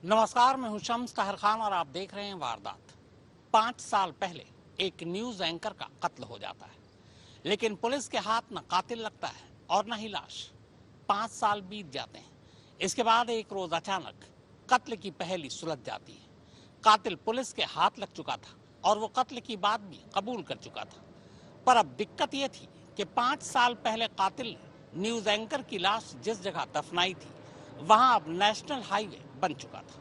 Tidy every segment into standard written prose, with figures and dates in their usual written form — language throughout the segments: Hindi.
नमस्कार, मैं हूं शम्स ताहिर खान और आप देख रहे हैं वारदात। 5 साल पहले एक न्यूज एंकर का कत्ल हो जाता है, लेकिन पुलिस के हाथ न कातिल लगता है और न ही लाश। 5 साल बीत जाते हैं। इसके बाद एक रोज अचानक कत्ल की पहेली सुलझ जाती है। कातिल पुलिस के हाथ लग चुका था और वो कत्ल की बात भी कबूल कर चुका था। पर अब दिक्कत ये थी कि 5 साल पहले कातिल ने न्यूज एंकर की लाश जिस जगह दफनाई थी, वहां अब नेशनल हाईवे बन चुका था।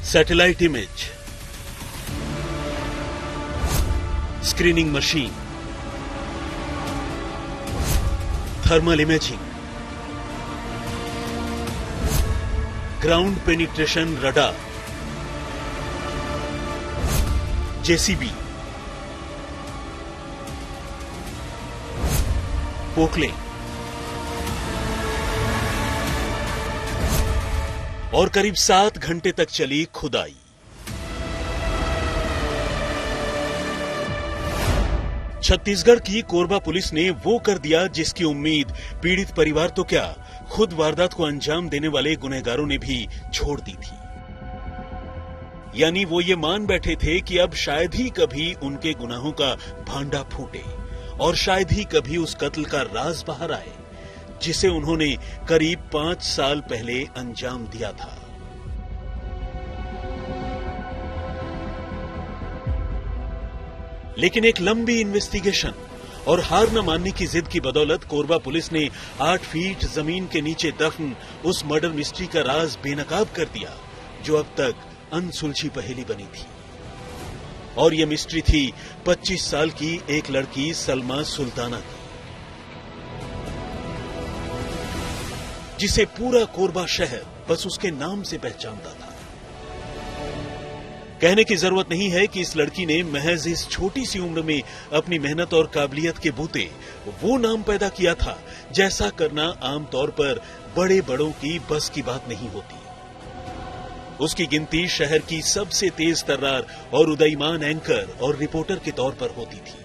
Satellite image, screening machine, thermal imaging, ground penetration radar, JCB, Poclain और करीब 7 घंटे तक चली खुदाई। छत्तीसगढ़ की कोरबा पुलिस ने वो कर दिया जिसकी उम्मीद पीड़ित परिवार तो क्या, खुद वारदात को अंजाम देने वाले गुनहगारों ने भी छोड़ दी थी। यानी वो ये मान बैठे थे कि अब शायद ही कभी उनके गुनाहों का भांडा फूटे और शायद ही कभी उस कत्ल का राज बाहर आए जिसे उन्होंने करीब 5 साल पहले अंजाम दिया था। लेकिन एक लंबी इन्वेस्टिगेशन और हार न मानने की जिद की बदौलत कोरबा पुलिस ने 8 फीट जमीन के नीचे दफन उस मर्डर मिस्ट्री का राज बेनकाब कर दिया जो अब तक अनसुलझी पहेली बनी थी। और यह मिस्ट्री थी 25 साल की एक लड़की सलमा सुल्ताना की, जिसे पूरा कोरबा शहर बस उसके नाम से पहचानता था। कहने की जरूरत नहीं है कि इस लड़की ने महज इस छोटी सी उम्र में अपनी मेहनत और काबिलियत के बूते वो नाम पैदा किया था जैसा करना आमतौर पर बड़े बड़ों की बस की बात नहीं होती। उसकी गिनती शहर की सबसे तेज तर्रार और उदयमान एंकर और रिपोर्टर के तौर पर होती थी।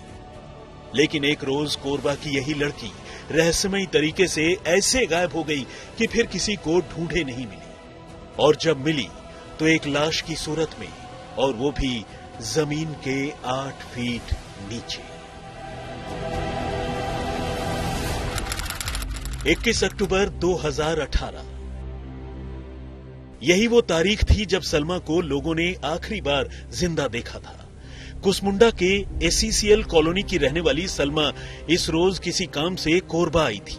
लेकिन एक रोज कोरबा की यही लड़की रहस्यमयी तरीके से ऐसे गायब हो गई कि फिर किसी को ढूंढे नहीं मिली। और जब मिली तो एक लाश की सूरत में, और वो भी जमीन के 8 फीट नीचे। 21 अक्टूबर 2018 यही वो तारीख थी जब सलमा को लोगों ने आखिरी बार जिंदा देखा था। कुसमुंडा के एसीसीएल कॉलोनी की रहने वाली सलमा इस रोज किसी काम से कोरबा आई थी।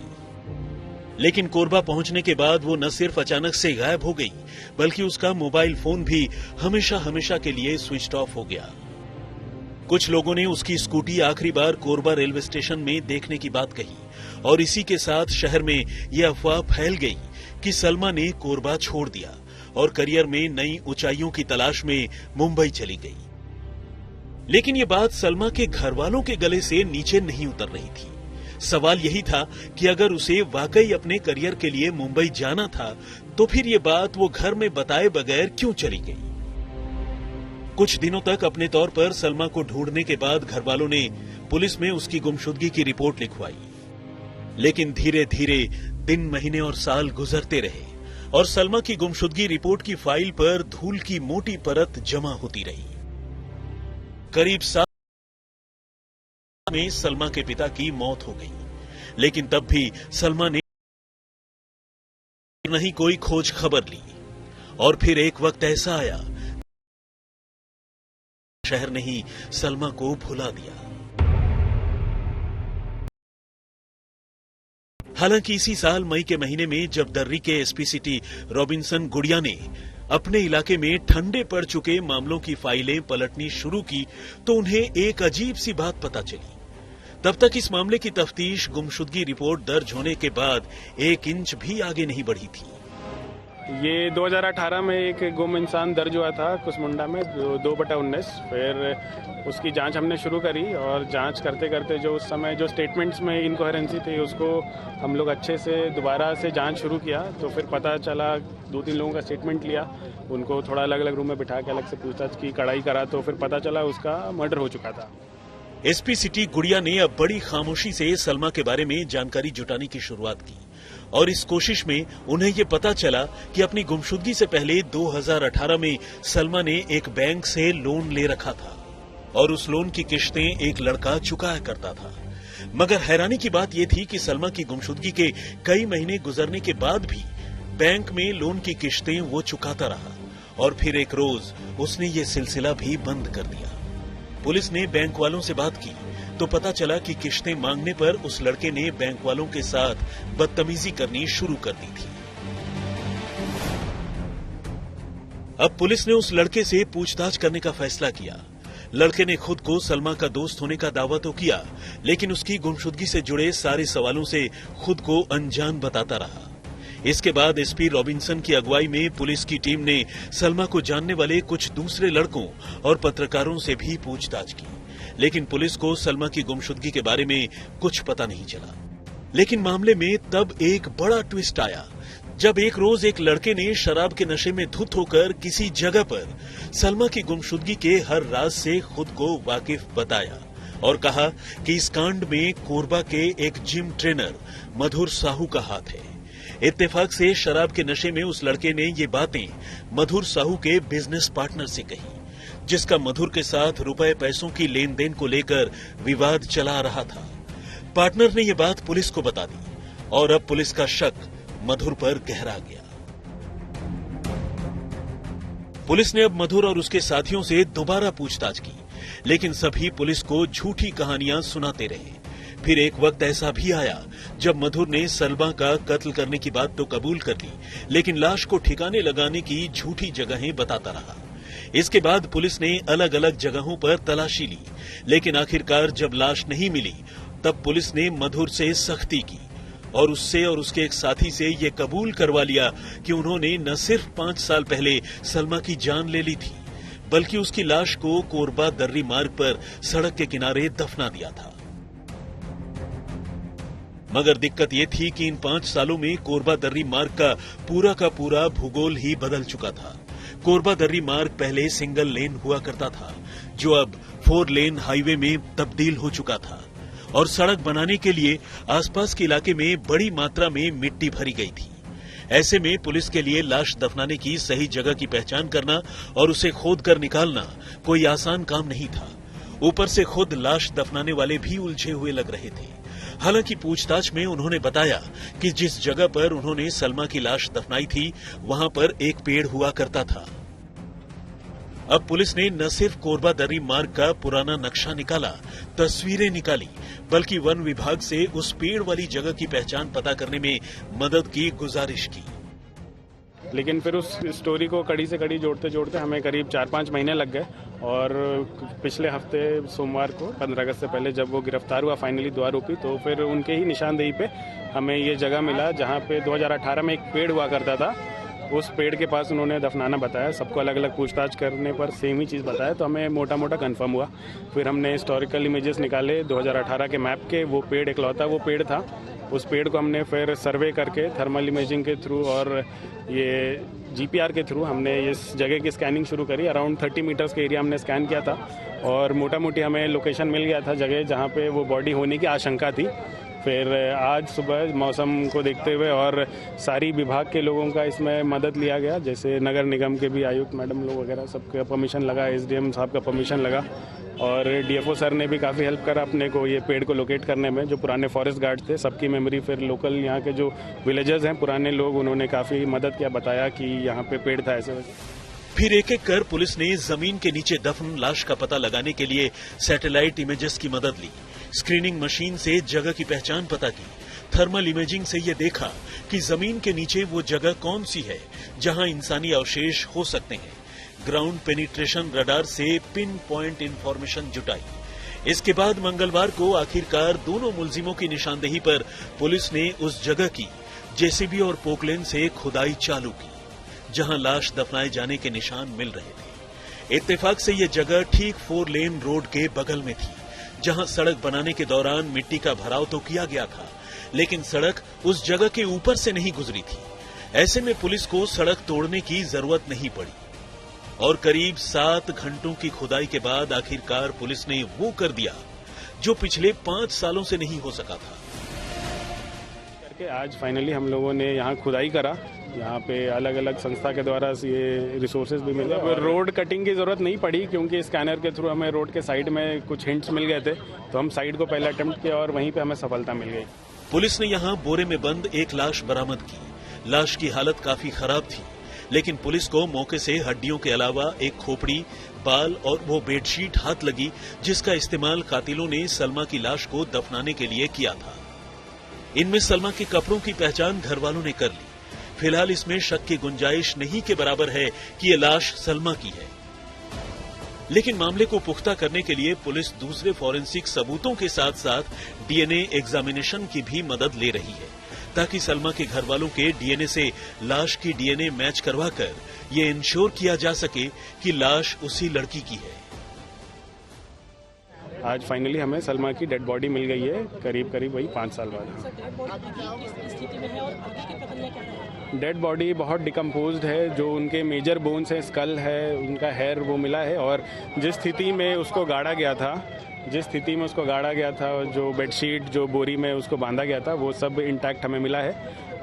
लेकिन कोरबा पहुंचने के बाद वो न सिर्फ अचानक से गायब हो गई, बल्कि उसका मोबाइल फोन भी हमेशा हमेशा के लिए स्विच ऑफ हो गया। कुछ लोगों ने उसकी स्कूटी आखिरी बार कोरबा रेलवे स्टेशन में देखने की बात कही और इसी के साथ शहर में यह अफवाह फैल गई कि सलमा ने कोरबा छोड़ दिया और करियर में नई ऊंचाइयों की तलाश में मुंबई चली गई। लेकिन ये बात सलमा के घर वालों के गले से नीचे नहीं उतर रही थी। सवाल यही था कि अगर उसे वाकई अपने करियर के लिए मुंबई जाना था तो फिर ये बात वो घर में बताए बगैर क्यों चली गई। कुछ दिनों तक अपने तौर पर सलमा को ढूंढने के बाद घर वालों ने पुलिस में उसकी गुमशुदगी की रिपोर्ट लिखवाई। लेकिन धीरे धीरे दिन, महीने और साल गुजरते रहे और सलमा की गुमशुदगी रिपोर्ट की फाइल पर धूल की मोटी परत जमा होती रही। करीब 7 में सलमा के पिता की मौत हो गई, लेकिन तब भी सलमा ने नहीं कोई खोज खबर ली। और फिर एक वक्त ऐसा आया, शहर ने ही सलमा को भुला दिया। हालांकि इसी साल मई के महीने में जब दर्री के एसपी सिटी रॉबिन्सन गुड़िया ने अपने इलाके में ठंडे पड़ चुके मामलों की फाइलें पलटनी शुरू की तो उन्हें एक अजीब सी बात पता चली। तब तक इस मामले की तफ्तीश गुमशुदगी रिपोर्ट दर्ज होने के बाद 1 इंच भी आगे नहीं बढ़ी थी। ये 2018 में एक गुम इंसान दर्ज हुआ था कुसमुंडा में 2/19। फिर उसकी जांच हमने शुरू करी और जांच करते करते जो उस समय जो स्टेटमेंट्स में इनकोहेरेंसी थी उसको हम लोग अच्छे से दोबारा से जांच शुरू किया। तो फिर पता चला, 2-3 लोगों का स्टेटमेंट लिया, उनको थोड़ा अलग अलग रूम में बिठा के अलग से पूछताछ की, कड़ाई करा, तो फिर पता चला उसका मर्डर हो चुका था। एसपी सिटी गुड़िया ने अब बड़ी खामोशी से सलमा के बारे में जानकारी जुटाने की शुरुआत की और इस कोशिश में उन्हें ये पता चला कि अपनी गुमशुदगी से पहले 2018 में सलमा ने एक बैंक से लोन ले रखा था और उस लोन की किश्तें एक लड़का चुकाया करता था। मगर हैरानी की बात यह थी कि सलमा की गुमशुदगी के कई महीने गुजरने के बाद भी बैंक में लोन की किश्तें वो चुकाता रहा और फिर एक रोज उसने ये सिलसिला भी बंद कर दिया। पुलिस ने बैंक वालों से बात की तो पता चला कि किश्तें मांगने पर उस लड़के ने बैंक वालों के साथ बदतमीजी करनी शुरू कर दी थी। अब पुलिस ने उस लड़के से पूछताछ करने का फैसला किया। लड़के ने खुद को सलमा का दोस्त होने का दावा तो किया, लेकिन उसकी गुमशुदगी से जुड़े सारे सवालों से खुद को अनजान बताता रहा। इसके बाद एसपी रॉबिन्सन की अगुवाई में पुलिस की टीम ने सलमा को जानने वाले कुछ दूसरे लड़कों और पत्रकारों से भी पूछताछ की, लेकिन पुलिस को सलमा की गुमशुदगी के बारे में कुछ पता नहीं चला। लेकिन मामले में तब एक बड़ा ट्विस्ट आया जब एक रोज एक लड़के ने शराब के नशे में धुत होकर किसी जगह पर सलमा की गुमशुदगी के हर राज से खुद को वाकिफ बताया और कहा कि इस कांड में कोरबा के एक जिम ट्रेनर मधुर साहू का हाथ है। इत्तेफाक से शराब के नशे में उस लड़के ने ये बातें मधुर साहू के बिजनेस पार्टनर से कही, जिसका मधुर के साथ रुपए पैसों की लेन देन को लेकर विवाद चला रहा था। पार्टनर ने ये बात पुलिस को बता दी और अब पुलिस का शक मधुर पर गहरा गया। पुलिस ने अब मधुर और उसके साथियों से दोबारा पूछताछ की, लेकिन सभी पुलिस को झूठी कहानियां सुनाते रहे। फिर एक वक्त ऐसा भी आया जब मधुर ने सलमा का कत्ल करने की बात तो कबूल कर ली, लेकिन लाश को ठिकाने लगाने की झूठी जगहें बताता रहा। इसके बाद पुलिस ने अलग अलग जगहों पर तलाशी ली, लेकिन आखिरकार जब लाश नहीं मिली तब पुलिस ने मधुर से सख्ती की और उससे और उसके एक साथी से ये कबूल करवा लिया कि उन्होंने न सिर्फ 5 साल पहले सलमा की जान ले ली थी, बल्कि उसकी लाश को कोरबा दर्री मार्ग पर सड़क के किनारे दफना दिया था। मगर दिक्कत ये थी कि इन 5 सालों में कोरबा दर्री मार्ग का पूरा भूगोल ही बदल चुका था। कोरबा दर्री मार्ग पहले सिंगल लेन हुआ करता था, जो अब 4 लेन हाईवे में तब्दील हो चुका था और सड़क बनाने के लिए आसपास के इलाके में बड़ी मात्रा में मिट्टी भरी गई थी। ऐसे में पुलिस के लिए लाश दफनाने की सही जगह की पहचान करना और उसे खोदकर निकालना कोई आसान काम नहीं था। ऊपर से खुद लाश दफनाने वाले भी उलझे हुए लग रहे थे। हालांकि पूछताछ में उन्होंने बताया कि जिस जगह पर उन्होंने सलमा की लाश दफनाई थी वहां पर एक पेड़ हुआ करता था। अब पुलिस ने न सिर्फ कोरबा दर्री मार्ग का पुराना नक्शा निकाला, तस्वीरें निकाली, बल्कि वन विभाग से उस पेड़ वाली जगह की पहचान पता करने में मदद की गुजारिश की। लेकिन फिर उस स्टोरी को कड़ी से कड़ी जोड़ते जोड़ते हमें करीब 4-5 महीने लग गए और पिछले हफ्ते सोमवार को 15 अगस्त से पहले जब वो गिरफ्तार हुआ फाइनली 2 आरोपी, तो फिर उनके ही निशानदेही पे हमें ये जगह मिला जहाँ पे 2018 में एक पेड़ हुआ करता था। उस पेड़ के पास उन्होंने दफनाना बताया। सबको अलग अलग पूछताछ करने पर सेम ही चीज़ बताया, तो हमें मोटा मोटा कंफर्म हुआ। फिर हमने हिस्टोरिकल इमेजेस निकाले 2018 के मैप के। वो पेड़ इकलौता वो पेड़ था। उस पेड़ को हमने फिर सर्वे करके थर्मल इमेजिंग के थ्रू और ये GPR के थ्रू हमने इस जगह की स्कैनिंग शुरू करी। अराउंड 30 मीटर्स के एरिया हमने स्कैन किया था और मोटा मोटी हमें लोकेशन मिल गया था जगह जहाँ पे वो बॉडी होने की आशंका थी। फिर आज सुबह मौसम को देखते हुए और सारी विभाग के लोगों का इसमें मदद लिया गया, जैसे नगर निगम के भी आयुक्त मैडम लोग वगैरह सबका परमिशन लगा, SDM साहब का परमिशन लगा और DFO सर ने भी काफ़ी हेल्प करा अपने को ये पेड़ को लोकेट करने में। जो पुराने फॉरेस्ट गार्ड थे सबकी मेमोरी, फिर लोकल यहाँ के जो विलेजर्स हैं पुराने लोग, उन्होंने काफ़ी मदद किया, बताया कि यहाँ पे पेड़ था ऐसे वैसे। फिर एक एक कर पुलिस ने जमीन के नीचे दफन लाश का पता लगाने के लिए सैटेलाइट इमेजेस की मदद ली, स्क्रीनिंग मशीन से जगह की पहचान पता की, थर्मल इमेजिंग से ये देखा कि जमीन के नीचे वो जगह कौन सी है जहां इंसानी अवशेष हो सकते हैं। ग्राउंड पेनिट्रेशन रडार से पिन पॉइंट इंफॉर्मेशन जुटाई। इसके बाद मंगलवार को आखिरकार दोनों मुलजिमों की निशानदेही पर पुलिस ने उस जगह की JCB और पोकलेन से खुदाई चालू की। जहां लाश दफनाए जाने के निशान मिल रहे थे। इत्तेफाक से ये जगह ठीक 4 लेन रोड के बगल में थी, जहां सड़क बनाने के दौरान मिट्टी का भराव तो किया गया था, लेकिन सड़क उस जगह के ऊपर से नहीं गुजरी थी। ऐसे में पुलिस को सड़क तोड़ने की जरूरत नहीं पड़ी और करीब 7 घंटों की खुदाई के बाद आखिरकार पुलिस ने वो कर दिया जो पिछले 5 सालों से नहीं हो सका था। करके आज फाइनली हम लोगों ने यहाँ खुदाई करा। यहाँ पे अलग अलग संस्था के द्वारा ये रिसोर्सेज भी मिले। रोड कटिंग की जरूरत नहीं पड़ी क्योंकि स्कैनर के थ्रू हमें रोड के साइड में कुछ हिंट्स मिल गए थे, तो हम साइड को पहले अटेम्प्ट किया और वहीं पे हमें सफलता मिल गई। पुलिस ने यहाँ बोरे में बंद एक लाश बरामद की। लाश की हालत काफी खराब थी, लेकिन पुलिस को मौके से हड्डियों के अलावा एक खोपड़ी, बाल और वो बेडशीट हाथ लगी जिसका इस्तेमाल कातिलों ने सलमा की लाश को दफनाने के लिए किया था। इनमें सलमा के कपड़ों की पहचान घर वालों ने कर ली। फिलहाल इसमें शक की गुंजाइश नहीं के बराबर है कि ये लाश सलमा की है, लेकिन मामले को पुख्ता करने के लिए पुलिस दूसरे फॉरेंसिक सबूतों के साथ साथ डीएनए एग्जामिनेशन की भी मदद ले रही है, ताकि सलमा के घर वालों के डीएनए से लाश की डीएनए मैच करवाकर ये इंश्योर किया जा सके कि लाश उसी लड़की की है। आज फाइनली हमें सलमा की डेड बॉडी मिल गई है, करीब करीब वही 5 साल बाद। डेड बॉडी बहुत डिकम्पोज्ड है, जो उनके मेजर बोन्स हैं, स्कल है, उनका हेयर वो मिला है, और जिस स्थिति में उसको गाड़ा गया था, जो बेडशीट जो बोरी में उसको बांधा गया था, वो सब इंटैक्ट हमें मिला है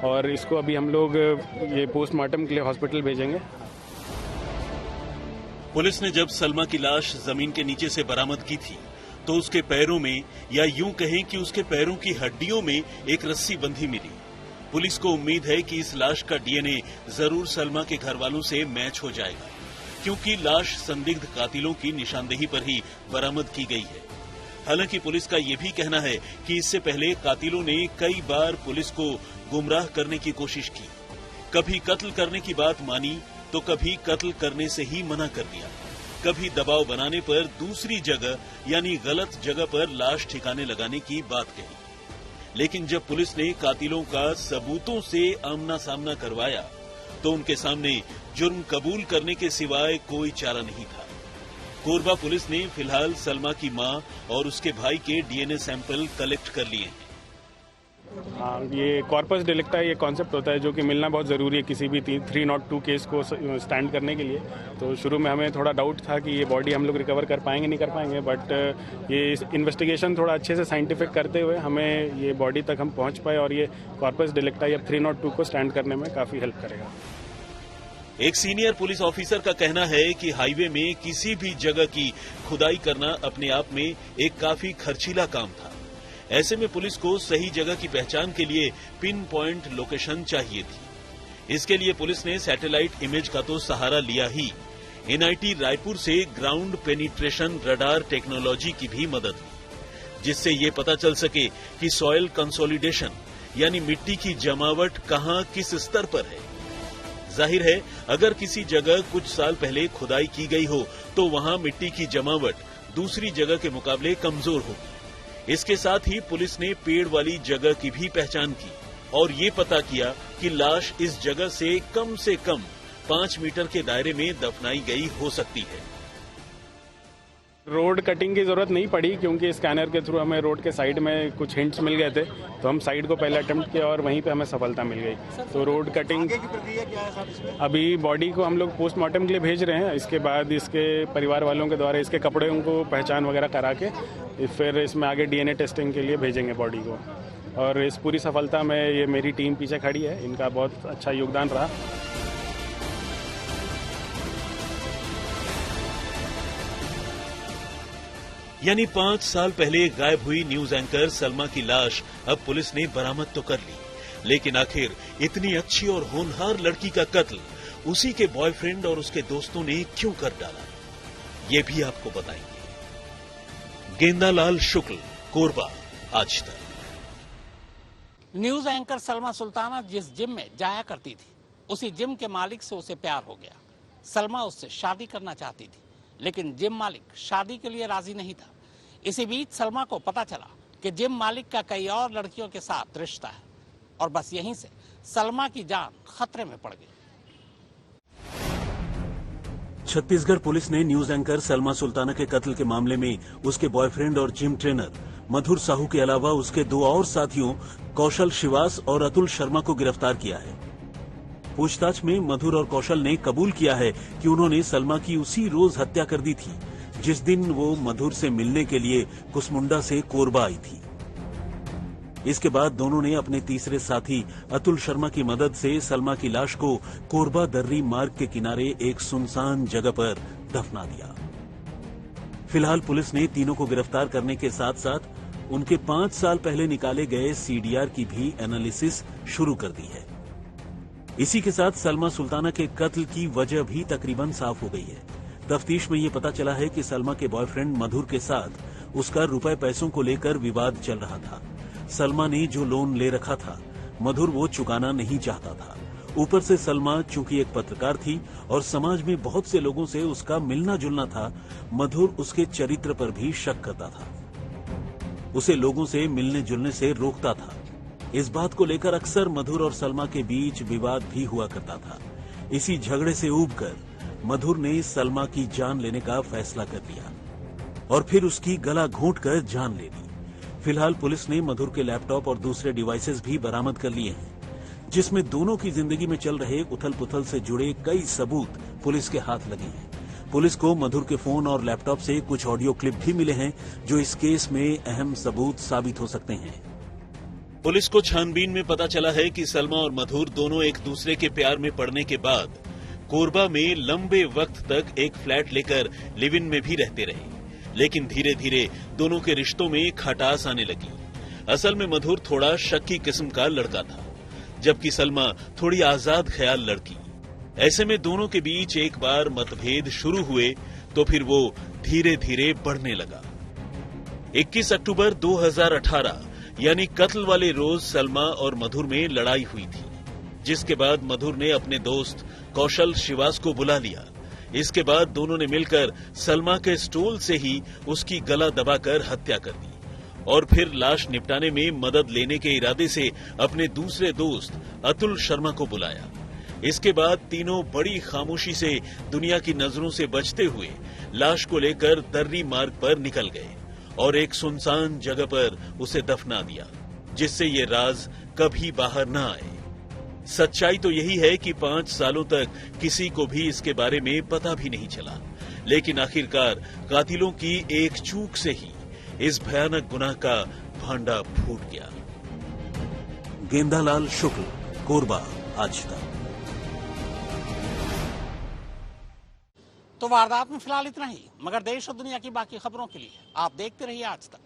और इसको अभी हम लोग ये पोस्टमार्टम के लिए हॉस्पिटल भेजेंगे। पुलिस ने जब सलमा की लाश जमीन के नीचे से बरामद की थी तो उसके पैरों में, या यूं कहें कि उसके पैरों की हड्डियों में एक रस्सी बंधी मिली। पुलिस को उम्मीद है कि इस लाश का डीएनए जरूर सलमा के घर वालों से मैच हो जाएगा, क्योंकि लाश संदिग्ध कातिलों की निशानदेही पर ही बरामद की गई है। हालांकि पुलिस का यह भी कहना है कि इससे पहले कातिलों ने कई बार पुलिस को गुमराह करने की कोशिश की। कभी कत्ल करने की बात मानी तो कभी कत्ल करने से ही मना कर दिया। कभी दबाव बनाने पर दूसरी जगह यानी गलत जगह पर लाश ठिकाने लगाने की बात कही। लेकिन जब पुलिस ने कातिलों का सबूतों से आमना सामना करवाया तो उनके सामने जुर्म कबूल करने के सिवाय कोई चारा नहीं था। कोरबा पुलिस ने फिलहाल सलमा की मां और उसके भाई के डीएनए सैंपल कलेक्ट कर लिए हैं। हाँ, ये कॉर्पस डिलिक्टा ये कॉन्सेप्ट होता है जो कि मिलना बहुत ज़रूरी है किसी भी 302 केस को स्टैंड करने के लिए। तो शुरू में हमें थोड़ा डाउट था कि ये बॉडी हम लोग रिकवर कर पाएंगे नहीं कर पाएंगे, बट ये इन्वेस्टिगेशन थोड़ा अच्छे से साइंटिफिक करते हुए हमें ये बॉडी तक हम पहुंच पाए और ये कॉर्पस डिलिक्टा या 302 को स्टैंड करने में काफ़ी हेल्प करेगा। एक सीनियर पुलिस ऑफिसर का कहना है कि हाईवे में किसी भी जगह की खुदाई करना अपने आप में एक काफी खर्चीला काम था। ऐसे में पुलिस को सही जगह की पहचान के लिए पिन पॉइंट लोकेशन चाहिए थी। इसके लिए पुलिस ने सैटेलाइट इमेज का तो सहारा लिया ही, एनआईटी रायपुर से ग्राउंड पेनिट्रेशन रडार टेक्नोलॉजी की भी मदद ली, जिससे ये पता चल सके कि सॉइल कंसोलिडेशन यानी मिट्टी की जमावट कहां किस स्तर पर है। जाहिर है, अगर किसी जगह कुछ साल पहले खुदाई की गई हो तो वहां मिट्टी की जमावट दूसरी जगह के मुकाबले कमजोर होगी। इसके साथ ही पुलिस ने पेड़ वाली जगह की भी पहचान की और ये पता किया कि लाश इस जगह से कम 5 मीटर के दायरे में दफनाई गई हो सकती है। रोड कटिंग की जरूरत नहीं पड़ी क्योंकि स्कैनर के थ्रू हमें रोड के साइड में कुछ हिंट्स मिल गए थे, तो हम साइड को पहले अटेम्प्ट किया और वहीं पे हमें सफलता मिल गई। तो रोड कटिंग अभी बॉडी को हम लोग पोस्टमार्टम के लिए भेज रहे हैं। इसके बाद इसके परिवार वालों के द्वारा इसके कपड़े को पहचान वगैरह करा के फिर इसमें आगे डीएनए टेस्टिंग के लिए भेजेंगे बॉडी को। और इस पूरी सफलता में ये मेरी टीम पीछे खड़ी है, इनका बहुत अच्छा योगदान रहा। यानी 5 साल पहले गायब हुई न्यूज एंकर सलमा की लाश अब पुलिस ने बरामद तो कर ली, लेकिन आखिर इतनी अच्छी और होनहार लड़की का कत्ल उसी के बॉयफ्रेंड और उसके दोस्तों ने क्यों कर डाला, ये भी आपको बताएंगे। गेंदालाल शुक्ल, कोरबा, आज तक। न्यूज एंकर सलमा सुल्ताना जिस जिम में जाया करती थी, उसी जिम के मालिक से उसे प्यार हो गया। सलमा उससे शादी करना चाहती थी, लेकिन जिम मालिक शादी के लिए राजी नहीं था। इसी बीच सलमा को पता चला कि जिम मालिक का कई और लड़कियों के साथ रिश्ता है और बस यहीं से सलमा की जान खतरे में पड़ गई। छत्तीसगढ़ पुलिस ने न्यूज एंकर सलमा सुल्ताना के कत्ल के मामले में उसके बॉयफ्रेंड और जिम ट्रेनर मधुर साहू के अलावा उसके 2 और साथियों कौशल शिवास और अतुल शर्मा को गिरफ्तार किया है। पूछताछ में मधुर और कौशल ने कबूल किया है कि उन्होंने सलमा की उसी रोज हत्या कर दी थी जिस दिन वो मधुर से मिलने के लिए कुसमुंडा से कोरबा आई थी। इसके बाद दोनों ने अपने तीसरे साथी अतुल शर्मा की मदद से सलमा की लाश को कोरबा दर्री मार्ग के किनारे एक सुनसान जगह पर दफना दिया। फिलहाल पुलिस ने तीनों को गिरफ्तार करने के साथ साथ उनके 5 साल पहले निकाले गए सीडीआर की भी एनालिसिस शुरू कर दी है। इसी के साथ सलमा सुल्ताना के कत्ल की वजह भी तकरीबन साफ हो गई है। तफ्तीश में ये पता चला है कि सलमा के बॉयफ्रेंड मधुर के साथ उसका रुपए पैसों को लेकर विवाद चल रहा था। सलमा ने जो लोन ले रखा था मधुर वो चुकाना नहीं चाहता था। ऊपर से सलमा चूंकि एक पत्रकार थी और समाज में बहुत से लोगों से उसका मिलना जुलना था, मधुर उसके चरित्र पर भी शक करता था, उसे लोगों से मिलने जुलने से रोकता था। इस बात को लेकर अक्सर मधुर और सलमा के बीच विवाद भी हुआ करता था। इसी झगड़े से ऊबकर मधुर ने सलमा की जान लेने का फैसला कर लिया और फिर उसकी गला घोंटकर जान ले ली। फिलहाल पुलिस ने मधुर के लैपटॉप और दूसरे डिवाइसेस भी बरामद कर लिए हैं, जिसमें दोनों की जिंदगी में चल रहे उथल पुथल से जुड़े कई सबूत पुलिस के हाथ लगे हैं। पुलिस को मधुर के फोन और लैपटॉप से कुछ ऑडियो क्लिप भी मिले हैं जो इस केस में अहम सबूत साबित हो सकते हैं। पुलिस को छानबीन में पता चला है कि सलमा और मधुर दोनों एक दूसरे के प्यार में पड़ने के बाद कोरबा में लंबे वक्त तक एक फ्लैट लेकर लिव इन में भी रहते रहे, लेकिन धीरे धीरे दोनों के रिश्तों में खटास आने लगी। असल में मधुर थोड़ा शक्की किस्म का लड़का था, जबकि सलमा थोड़ी आजाद ख्याल लड़की। ऐसे में दोनों के बीच एक बार मतभेद शुरू हुए तो फिर वो धीरे धीरे बढ़ने लगा। 21 अक्टूबर 2018 यानी कत्ल वाले रोज सलमा और मधुर में लड़ाई हुई थी, जिसके बाद मधुर ने अपने दोस्त कौशल शिवास को बुला लिया। इसके बाद दोनों ने मिलकर सलमा के स्टूल से ही उसकी गला दबाकर हत्या कर दी और फिर लाश निपटाने में मदद लेने के इरादे से अपने दूसरे दोस्त अतुल शर्मा को बुलाया। इसके बाद तीनों बड़ी खामोशी से दुनिया की नजरों से बचते हुए लाश को लेकर दर्री मार्ग पर निकल गए और एक सुनसान जगह पर उसे दफना दिया, जिससे ये राज कभी बाहर न आए। सच्चाई तो यही है कि 5 सालों तक किसी को भी इसके बारे में पता भी नहीं चला, लेकिन आखिरकार कातिलों की एक चूक से ही इस भयानक गुनाह का भांडा फूट गया। गेंदालाल शुक्ल, कोरबा, आज तक। तो वारदात में फिलहाल इतना ही, मगर देश और दुनिया की बाकी खबरों के लिए आप देखते रहिए आज तक।